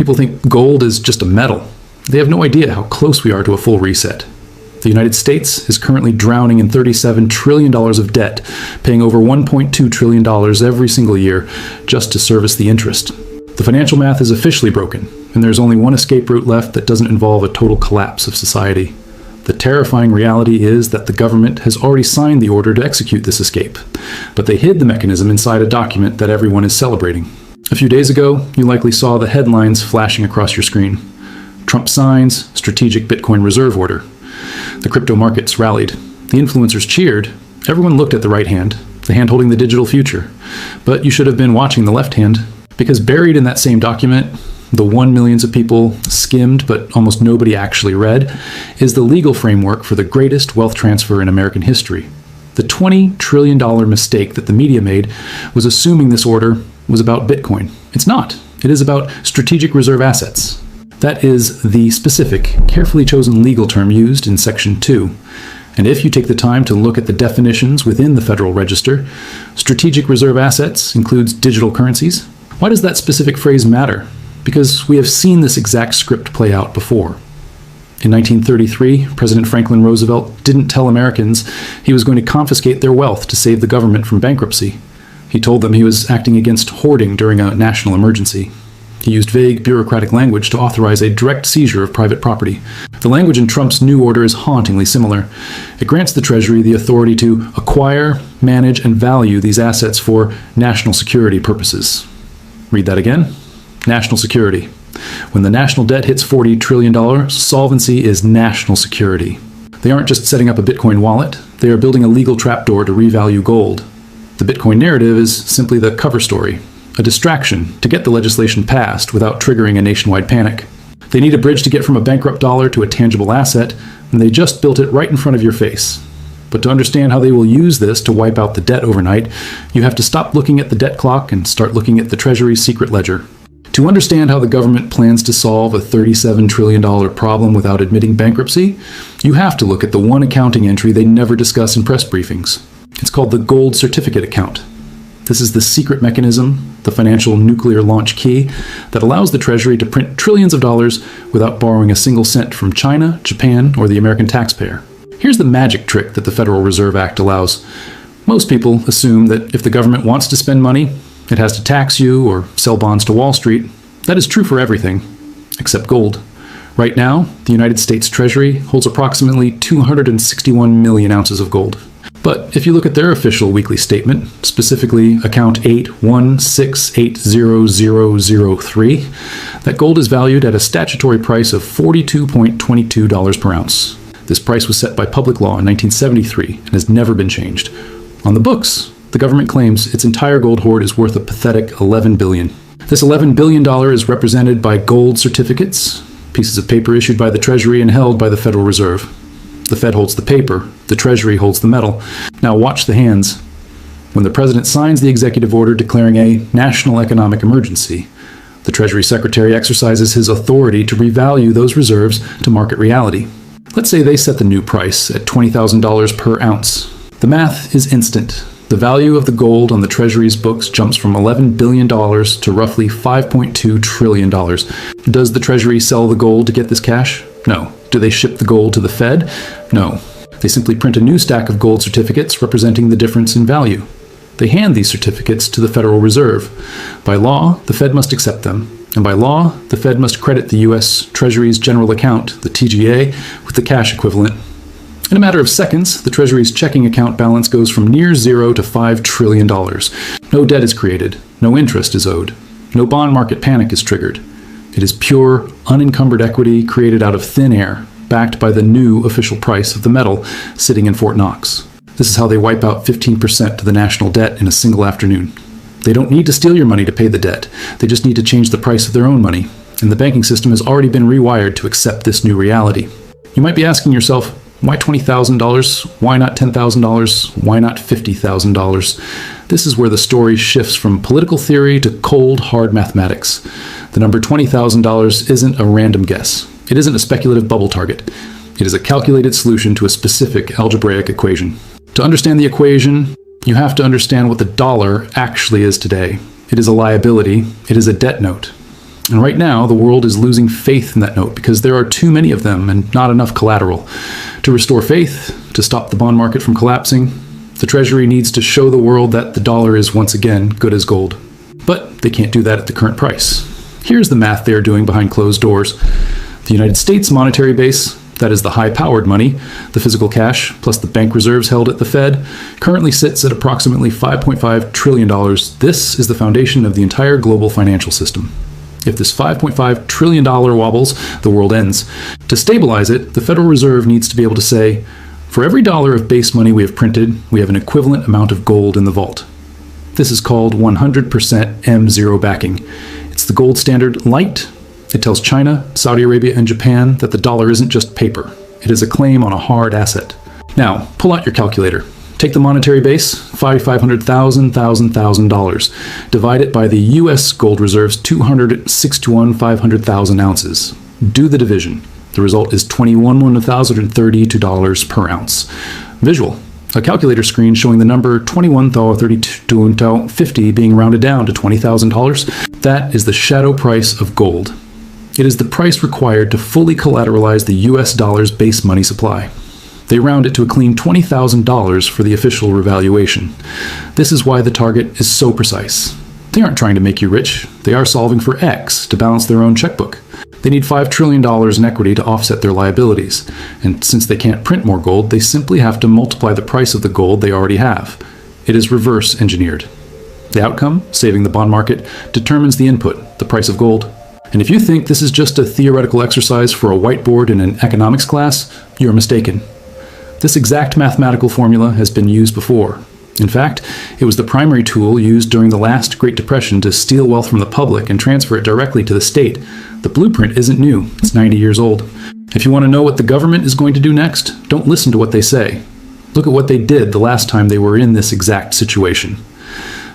people think gold is just a metal. They have no idea how close we are to a full reset. The United States is currently drowning in $37 trillion of debt, paying over $1.2 trillion every single year just to service the interest. The financial math is officially broken, and there's only one escape route left that doesn't involve a total collapse of society. The terrifying reality is that the government has already signed the order to execute this escape, but they hid the mechanism inside a document that everyone is celebrating. A few days ago, you likely saw the headlines flashing across your screen. Trump signs Strategic Bitcoin Reserve Order. The crypto markets rallied. The influencers cheered. Everyone looked at the right hand, the hand holding the digital future. But you should have been watching the left hand, because buried in that same document, the one millions of people skimmed but almost nobody actually read, is the legal framework for the greatest wealth transfer in American history. The $20 trillion mistake that the media made was assuming this order was about Bitcoin. It's not. It is about strategic reserve assets. That is the specific, carefully chosen legal term used in Section 2. And if you take the time to look at the definitions within the Federal Register, strategic reserve assets includes digital currencies. Why does that specific phrase matter? Because we have seen this exact script play out before. In 1933, President Franklin Roosevelt didn't tell Americans he was going to confiscate their wealth to save the government from bankruptcy. He told them he was acting against hoarding during a national emergency. He used vague bureaucratic language to authorize a direct seizure of private property. The language in Trump's new order is hauntingly similar. It grants the Treasury the authority to acquire, manage, and value these assets for national security purposes. Read that again. National security. When the national debt hits $40 trillion, solvency is national security. They aren't just setting up a Bitcoin wallet, they are building a legal trapdoor to revalue gold. The Bitcoin narrative is simply the cover story, a distraction to get the legislation passed without triggering a nationwide panic. They need a bridge to get from a bankrupt dollar to a tangible asset, and they just built it right in front of your face. But to understand how they will use this to wipe out the debt overnight, you have to stop looking at the debt clock and start looking at the Treasury's secret ledger. To understand how the government plans to solve a $37 trillion problem without admitting bankruptcy, you have to look at the one accounting entry they never discuss in press briefings. It's called the gold certificate account. This is the secret mechanism, the financial nuclear launch key, that allows the Treasury to print trillions of dollars without borrowing a single cent from China, Japan, or the American taxpayer. Here's the magic trick that the Federal Reserve Act allows. Most people assume that if the government wants to spend money, it has to tax you or sell bonds to Wall Street. That is true for everything, except gold. Right now, the United States Treasury holds approximately 261 million ounces of gold. But if you look at their official weekly statement, specifically account 816800003, that gold is valued at a statutory price of $42.22 per ounce. This price was set by public law in 1973 and has never been changed. On the books, the government claims its entire gold hoard is worth a pathetic $11 billion. This $11 billion is represented by gold certificates, pieces of paper issued by the Treasury and held by the Federal Reserve. The Fed holds the paper, the Treasury holds the metal. Now watch the hands. When the President signs the executive order declaring a national economic emergency, the Treasury Secretary exercises his authority to revalue those reserves to market reality. Let's say they set the new price at $20,000 per ounce. The math is instant. The value of the gold on the Treasury's books jumps from $11 billion to roughly $5.2 trillion. Does the Treasury sell the gold to get this cash? No. Do they ship the gold to the Fed? No. They simply print a new stack of gold certificates representing the difference in value. They hand these certificates to the Federal Reserve. By law, the Fed must accept them. And by law, the Fed must credit the U.S. Treasury's general account, the TGA, with the cash equivalent. In a matter of seconds, the Treasury's checking account balance goes from near zero to $5 trillion. No debt is created. No interest is owed. No bond market panic is triggered. It is pure, unencumbered equity created out of thin air, backed by the new official price of the metal sitting in Fort Knox. This is how they wipe out 15% of the national debt in a single afternoon. They don't need to steal your money to pay the debt. They just need to change the price of their own money. And the banking system has already been rewired to accept this new reality. You might be asking yourself, why $20,000? Why not $10,000? Why not $50,000? This is where the story shifts from political theory to cold, hard mathematics. The number $20,000 isn't a random guess. It isn't a speculative bubble target. It is a calculated solution to a specific algebraic equation. To understand the equation, you have to understand what the dollar actually is today. It is a liability. It is a debt note. And right now, the world is losing faith in that note because there are too many of them and not enough collateral. To restore faith, to stop the bond market from collapsing, the Treasury needs to show the world that the dollar is once again good as gold. But they can't do that at the current price. Here's the math they are doing behind closed doors. The United States monetary base, that is the high-powered money, the physical cash, plus the bank reserves held at the Fed, currently sits at approximately $5.5 trillion. This is the foundation of the entire global financial system. If this $5.5 trillion wobbles, the world ends. To stabilize it, the Federal Reserve needs to be able to say, for every dollar of base money we have printed, we have an equivalent amount of gold in the vault. This is called 100% M0 backing. It's the gold standard light. It tells China, Saudi Arabia, and Japan that the dollar isn't just paper. It is a claim on a hard asset. Now, pull out your calculator. Take the monetary base, $500,000, divide it by the U.S. gold reserves, 500,000 ounces. Do the division. The result is $21,132 per ounce. Visual. A calculator screen showing the number $21,032.50 being rounded down to $20,000. That is the shadow price of gold. It is the price required to fully collateralize the U.S. dollar's base money supply. They round it to a clean $20,000 for the official revaluation. This is why the target is so precise. They aren't trying to make you rich. They are solving for X to balance their own checkbook. They need $5 trillion in equity to offset their liabilities. And since they can't print more gold, they simply have to multiply the price of the gold they already have. It is reverse engineered. The outcome, saving the bond market, determines the input, the price of gold. And if you think this is just a theoretical exercise for a whiteboard in an economics class, you're mistaken. This exact mathematical formula has been used before. In fact, it was the primary tool used during the last Great Depression to steal wealth from the public and transfer it directly to the state. The blueprint isn't new. It's 90 years old. If you want to know what the government is going to do next, don't listen to what they say. Look at what they did the last time they were in this exact situation.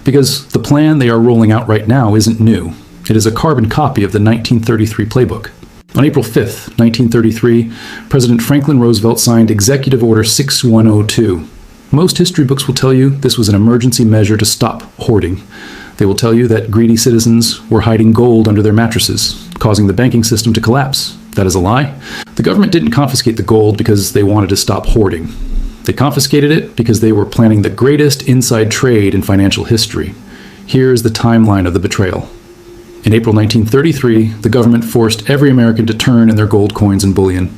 Because the plan they are rolling out right now isn't new. It is a carbon copy of the 1933 playbook. On April 5th, 1933, President Franklin Roosevelt signed Executive Order 6102. Most history books will tell you this was an emergency measure to stop hoarding. They will tell you that greedy citizens were hiding gold under their mattresses, causing the banking system to collapse. That is a lie. The government didn't confiscate the gold because they wanted to stop hoarding. They confiscated it because they were planning the greatest inside trade in financial history. Here is the timeline of the betrayal. In April 1933, the government forced every American to turn in their gold coins and bullion.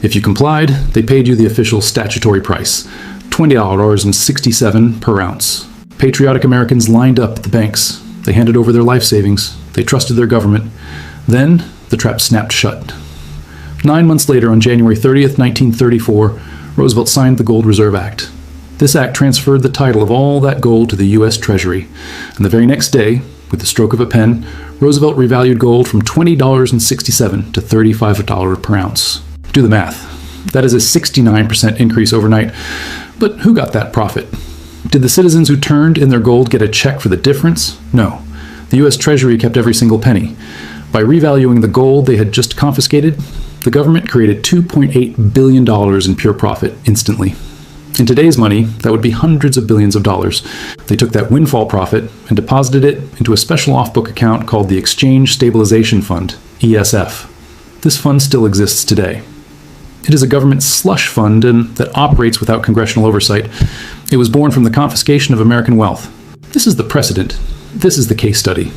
If you complied, they paid you the official statutory price, $20.67 per ounce. Patriotic Americans lined up at the banks. They handed over their life savings. They trusted their government. Then, the trap snapped shut. 9 months later, on January 30th, 1934, Roosevelt signed the Gold Reserve Act. This act transferred the title of all that gold to the U.S. Treasury. And the very next day, with the stroke of a pen, Roosevelt revalued gold from $20.67 to $35 per ounce. Do the math. That is a 69% increase overnight. But who got that profit? Did the citizens who turned in their gold get a check for the difference? No. The U.S. Treasury kept every single penny. By revaluing the gold they had just confiscated, the government created $2.8 billion in pure profit instantly. In today's money, that would be hundreds of billions of dollars. They took that windfall profit and deposited it into a special off-book account called the Exchange Stabilization Fund, ESF. This fund still exists today. It is a government slush fund that operates without congressional oversight. It was born from the confiscation of American wealth. This is the precedent. This is the case study.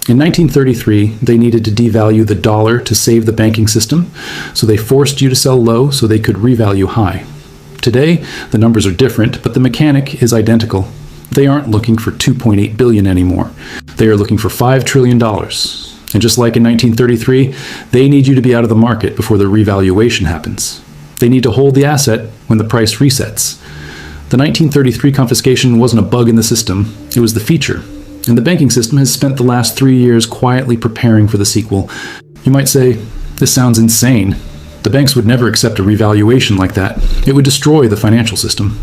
In 1933, they needed to devalue the dollar to save the banking system, so they forced you to sell low so they could revalue high. Today, the numbers are different, but the mechanic is identical. They aren't looking for $2.8 billion anymore. They are looking for $5 trillion. And just like in 1933, they need you to be out of the market before the revaluation happens. They need to hold the asset when the price resets. The 1933 confiscation wasn't a bug in the system, it was the feature. And the banking system has spent the last 3 years quietly preparing for the sequel. You might say, this sounds insane. The banks would never accept a revaluation like that. It would destroy the financial system.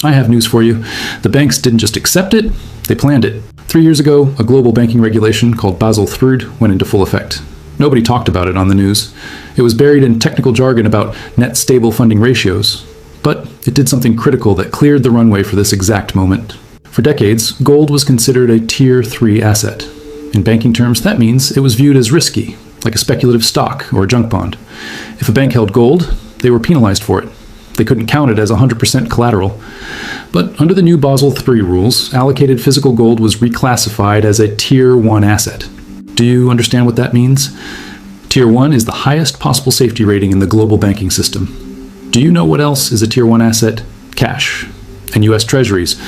I have news for you. The banks didn't just accept it, they planned it. 3 years ago, a global banking regulation called Basel III went into full effect. Nobody talked about it on the news. It was buried in technical jargon about net stable funding ratios. But it did something critical that cleared the runway for this exact moment. For decades, gold was considered a Tier 3 asset. In banking terms, that means it was viewed as risky, like a speculative stock or a junk bond. If a bank held gold, they were penalized for it. They couldn't count it as 100% collateral. But under the new Basel III rules, allocated physical gold was reclassified as a Tier 1 asset. Do you understand what that means? Tier 1 is the highest possible safety rating in the global banking system. Do you know what else is a Tier 1 asset? Cash. And U.S. Treasuries,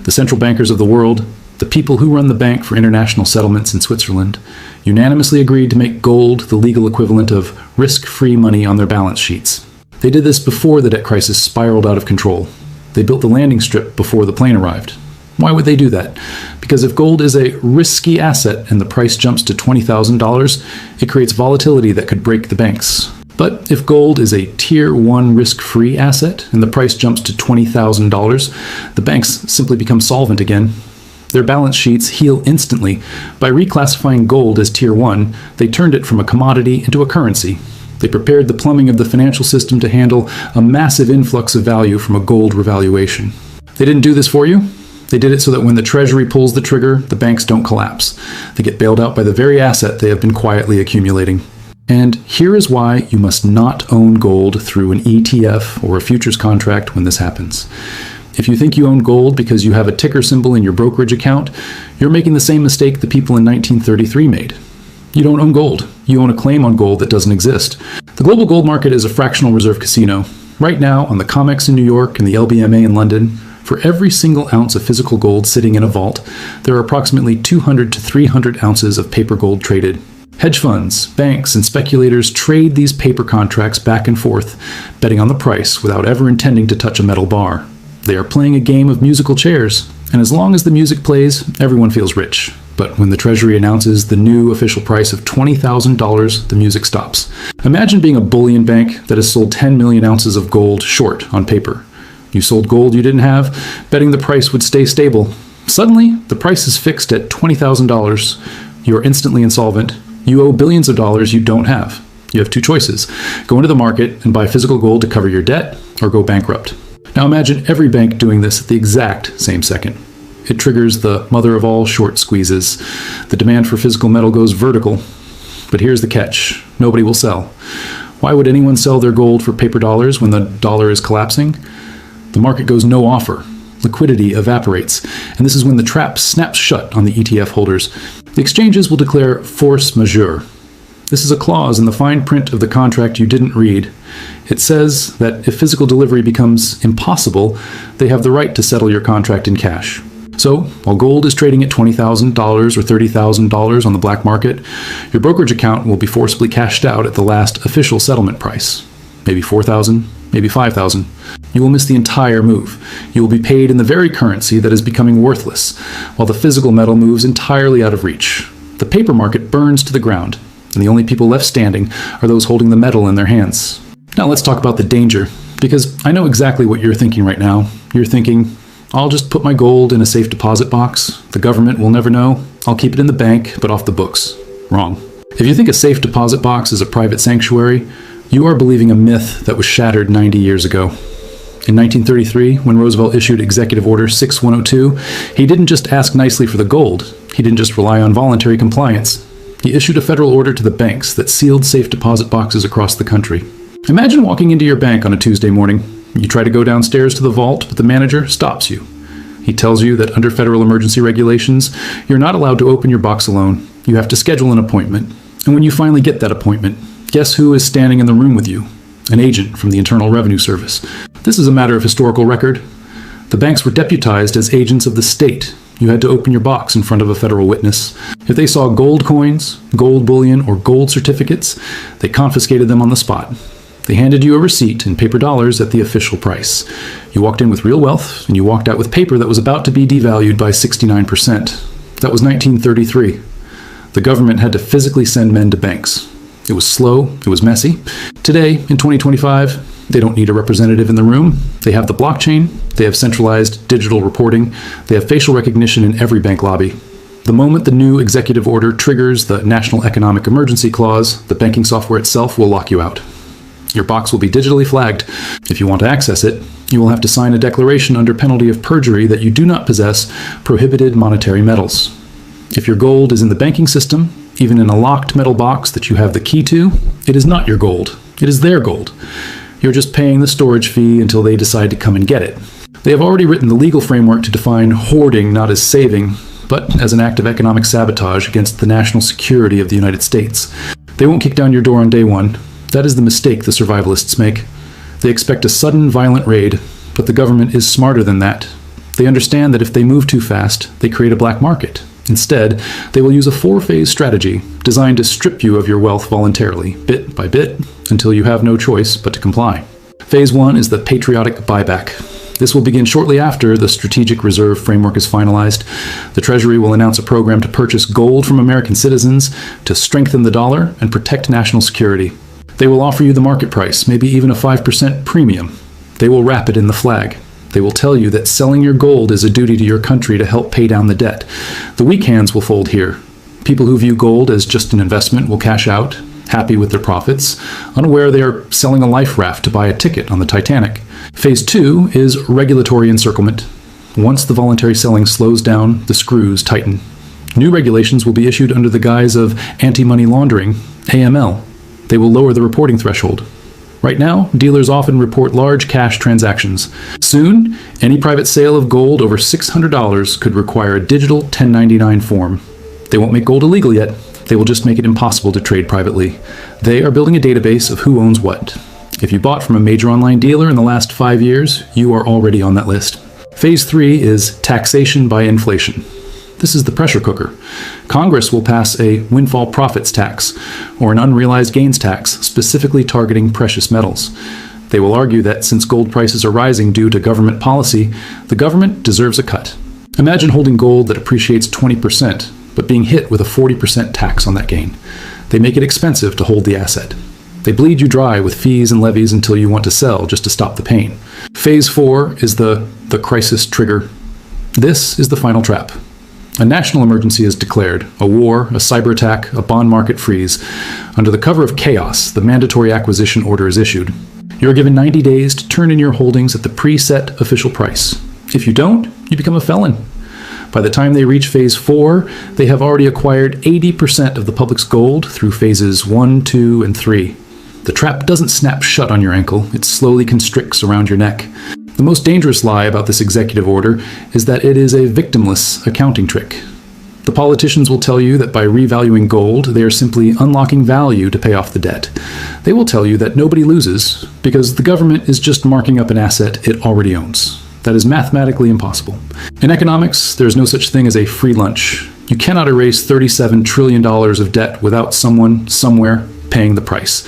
the central bankers of the world, the people who run the Bank for International Settlements in Switzerland, unanimously agreed to make gold the legal equivalent of risk-free money on their balance sheets. They did this before the debt crisis spiraled out of control. They built the landing strip before the plane arrived. Why would they do that? Because if gold is a risky asset and the price jumps to $20,000, it creates volatility that could break the banks. But if gold is a Tier 1 risk-free asset and the price jumps to $20,000, the banks simply become solvent again. Their balance sheets heal instantly. By reclassifying gold as Tier 1, they turned it from a commodity into a currency. They prepared the plumbing of the financial system to handle a massive influx of value from a gold revaluation. They didn't do this for you. They did it so that when the Treasury pulls the trigger, the banks don't collapse. They get bailed out by the very asset they have been quietly accumulating. And here is why you must not own gold through an ETF or a futures contract when this happens. If you think you own gold because you have a ticker symbol in your brokerage account, you're making the same mistake the people in 1933 made. You don't own gold. You own a claim on gold that doesn't exist. The global gold market is a fractional reserve casino. Right now, on the COMEX in New York and the LBMA in London, for every single ounce of physical gold sitting in a vault, there are approximately 200 to 300 ounces of paper gold traded. Hedge funds, banks, and speculators trade these paper contracts back and forth, betting on the price without ever intending to touch a metal bar. They are playing a game of musical chairs, and as long as the music plays, everyone feels rich. But when the Treasury announces the new official price of $20,000, the music stops. Imagine being a bullion bank that has sold 10 million ounces of gold short on paper. You sold gold you didn't have, betting the price would stay stable. Suddenly, the price is fixed at $20,000. You are instantly insolvent. You owe billions of dollars you don't have. You have two choices. Go into the market and buy physical gold to cover your debt, or go bankrupt. Now imagine every bank doing this at the exact same second. It triggers the mother of all short squeezes. The demand for physical metal goes vertical. But here's the catch. Nobody will sell. Why would anyone sell their gold for paper dollars when the dollar is collapsing? The market goes no offer. Liquidity evaporates. And this is when the trap snaps shut on the ETF holders. The exchanges will declare force majeure. This is a clause in the fine print of the contract you didn't read. It says that if physical delivery becomes impossible, they have the right to settle your contract in cash. So, while gold is trading at $20,000 or $30,000 on the black market, your brokerage account will be forcibly cashed out at the last official settlement price. Maybe $4,000, maybe $5,000. You will miss the entire move. You will be paid in the very currency that is becoming worthless, while the physical metal moves entirely out of reach. The paper market burns to the ground, and the only people left standing are those holding the metal in their hands. Now let's talk about the danger, because I know exactly what you're thinking right now. You're thinking, I'll just put my gold in a safe deposit box. The government will never know. I'll keep it in the bank, but off the books. Wrong. If you think a safe deposit box is a private sanctuary, you are believing a myth that was shattered 90 years ago. In 1933, when Roosevelt issued Executive Order 6102, he didn't just ask nicely for the gold. He didn't just rely on voluntary compliance. He issued a federal order to the banks that sealed safe deposit boxes across the country. Imagine walking into your bank on a Tuesday morning. You try to go downstairs to the vault, but the manager stops you. He tells you that under federal emergency regulations, you're not allowed to open your box alone. You have to schedule an appointment. And when you finally get that appointment, guess who is standing in the room with you? An agent from the Internal Revenue Service. This is a matter of historical record. The banks were deputized as agents of the state. You had to open your box in front of a federal witness. If they saw gold coins, gold bullion, or gold certificates, they confiscated them on the spot. They handed you a receipt in paper dollars at the official price. You walked in with real wealth, and you walked out with paper that was about to be devalued by 69%. That was 1933. The government had to physically send men to banks. It was slow, it was messy. Today, in 2025, they don't need a representative in the room. They have the blockchain, they have centralized digital reporting, they have facial recognition in every bank lobby. The moment the new executive order triggers the National Economic Emergency Clause, the banking software itself will lock you out. Your box will be digitally flagged. If you want to access it, you will have to sign a declaration under penalty of perjury that you do not possess prohibited monetary metals. If your gold is in the banking system, even in a locked metal box that you have the key to, it is not your gold. It is their gold. You're just paying the storage fee until they decide to come and get it. They have already written the legal framework to define hoarding not as saving, but as an act of economic sabotage against the national security of the United States. They won't kick down your door on day one. That is the mistake the survivalists make. They expect a sudden, violent raid, but the government is smarter than that. They understand that if they move too fast, they create a black market. Instead, they will use a 4-phase strategy designed to strip you of your wealth voluntarily, bit by bit, until you have no choice but to comply. Phase 1 is the patriotic buyback. This will begin shortly after the strategic reserve framework is finalized. The Treasury will announce a program to purchase gold from American citizens to strengthen the dollar and protect national security. They will offer you the market price, maybe even a 5% premium. They will wrap it in the flag. They will tell you that selling your gold is a duty to your country to help pay down the debt. The weak hands will fold here. People who view gold as just an investment will cash out, happy with their profits, unaware they are selling a life raft to buy a ticket on the Titanic. Phase 2 is regulatory encirclement. Once the voluntary selling slows down, the screws tighten. New regulations will be issued under the guise of anti-money laundering, AML. They will lower the reporting threshold. Right now, dealers often report large cash transactions. Soon, any private sale of gold over $600 could require a digital 1099 form. They won't make gold illegal yet. They will just make it impossible to trade privately. They are building a database of who owns what. If you bought from a major online dealer in the last 5 years, you are already on that list. Phase 3 is taxation by inflation. This is the pressure cooker. Congress will pass a windfall profits tax or an unrealized gains tax specifically targeting precious metals. They will argue that since gold prices are rising due to government policy, the government deserves a cut. Imagine holding gold that appreciates 20%, but being hit with a 40% tax on that gain. They make it expensive to hold the asset. They bleed you dry with fees and levies until you want to sell just to stop the pain. Phase 4 is the crisis trigger. This is the final trap. A national emergency is declared, a war, a cyber attack, a bond market freeze. Under the cover of chaos, the mandatory acquisition order is issued. You are given 90 days to turn in your holdings at the preset official price. If you don't, you become a felon. By the time they reach phase 4, they have already acquired 80% of the public's gold through phases 1, 2, and 3. The trap doesn't snap shut on your ankle, it slowly constricts around your neck. The most dangerous lie about this executive order is that it is a victimless accounting trick. The politicians will tell you that by revaluing gold, they are simply unlocking value to pay off the debt. They will tell you that nobody loses because the government is just marking up an asset it already owns. That is mathematically impossible. In economics, there is no such thing as a free lunch. You cannot erase $37 trillion of debt without someone, somewhere, paying the price.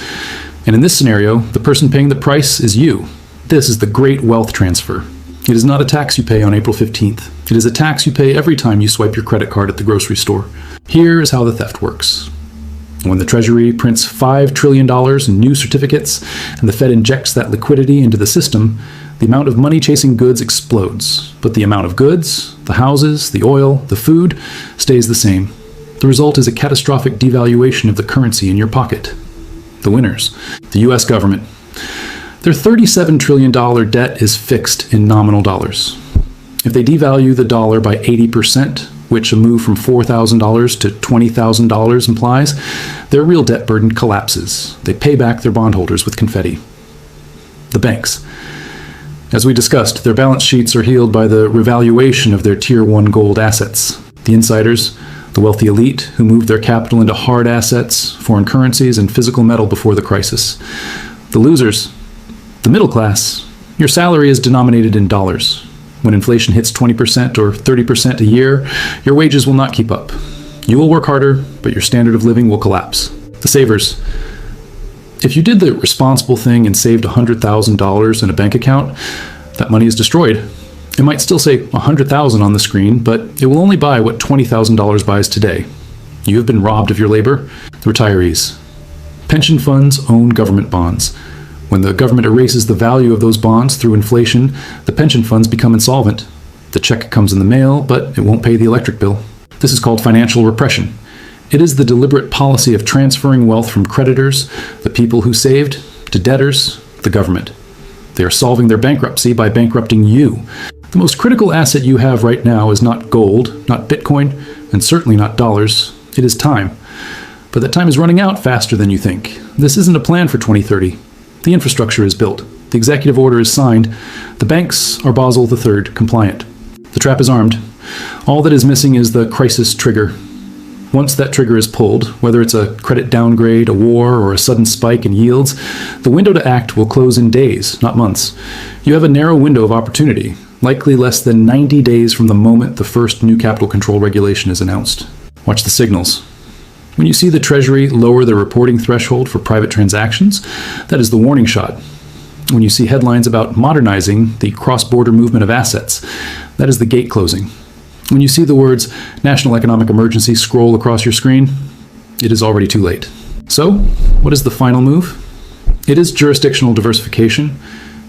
And in this scenario, the person paying the price is you. This is the great wealth transfer. It is not a tax you pay on April 15th. It is a tax you pay every time you swipe your credit card at the grocery store. Here is how the theft works. When the Treasury prints $5 trillion in new certificates and the Fed injects that liquidity into the system, the amount of money chasing goods explodes. But the amount of goods, the houses, the oil, the food, stays the same. The result is a catastrophic devaluation of the currency in your pocket. The winners, the U.S. government. Their $37 trillion debt is fixed in nominal dollars. If they devalue the dollar by 80%, which a move from $4,000 to $20,000 implies, their real debt burden collapses. They pay back their bondholders with confetti. The banks. As we discussed, their balance sheets are healed by the revaluation of their Tier 1 gold assets. The insiders, the wealthy elite who moved their capital into hard assets, foreign currencies, and physical metal before the crisis. The losers, the middle class, your salary is denominated in dollars. When inflation hits 20% or 30% a year, your wages will not keep up. You will work harder, but your standard of living will collapse. The savers. If you did the responsible thing and saved $100,000 in a bank account, that money is destroyed. It might still say $100,000 on the screen, but it will only buy what $20,000 buys today. You have been robbed of your labor. The retirees. Pension funds own government bonds. When the government erases the value of those bonds through inflation, the pension funds become insolvent. The check comes in the mail, but it won't pay the electric bill. This is called financial repression. It is the deliberate policy of transferring wealth from creditors, the people who saved, to debtors, the government. They are solving their bankruptcy by bankrupting you. The most critical asset you have right now is not gold, not Bitcoin, and certainly not dollars. It is time. But that time is running out faster than you think. This isn't a plan for 2030. The infrastructure is built. The executive order is signed. The banks are Basel III compliant. The trap is armed. All that is missing is the crisis trigger. Once that trigger is pulled, whether it's a credit downgrade, a war, or a sudden spike in yields, the window to act will close in days, not months. You have a narrow window of opportunity, likely less than 90 days from the moment the first new capital control regulation is announced. Watch the signals. When you see the Treasury lower the reporting threshold for private transactions, that is the warning shot. When you see headlines about modernizing the cross-border movement of assets, that is the gate closing. When you see the words national economic emergency scroll across your screen, it is already too late. So, what is the final move? It is jurisdictional diversification.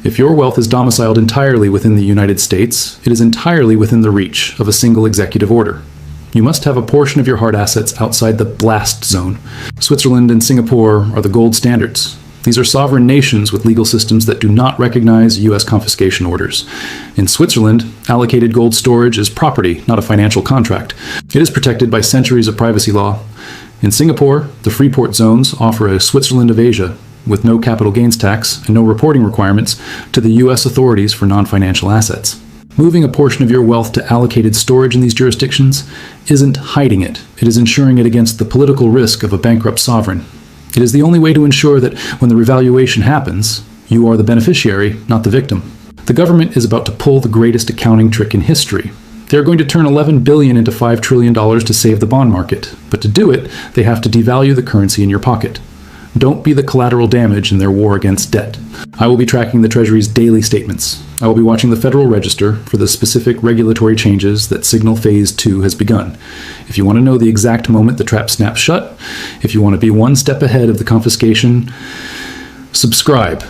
If your wealth is domiciled entirely within the United States, it is entirely within the reach of a single executive order. You must have a portion of your hard assets outside the blast zone. Switzerland and Singapore are the gold standards. These are sovereign nations with legal systems that do not recognize U.S. confiscation orders. In Switzerland, allocated gold storage is property, not a financial contract. It is protected by centuries of privacy law. In Singapore, the Freeport zones offer a Switzerland of Asia, with no capital gains tax and no reporting requirements to the U.S. authorities for non-financial assets. Moving a portion of your wealth to allocated storage in these jurisdictions isn't hiding it. It is insuring it against the political risk of a bankrupt sovereign. It is the only way to ensure that when the revaluation happens, you are the beneficiary, not the victim. The government is about to pull the greatest accounting trick in history. They are going to turn $11 billion into $5 trillion to save the bond market. But to do it, they have to devalue the currency in your pocket. Don't be the collateral damage in their war against debt. I will be tracking the Treasury's daily statements. I will be watching the Federal Register for the specific regulatory changes that signal Phase 2 has begun. If you want to know the exact moment the trap snaps shut, if you want to be one step ahead of the confiscation, subscribe.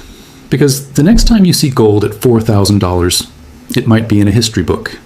Because the next time you see gold at $4,000, it might be in a history book.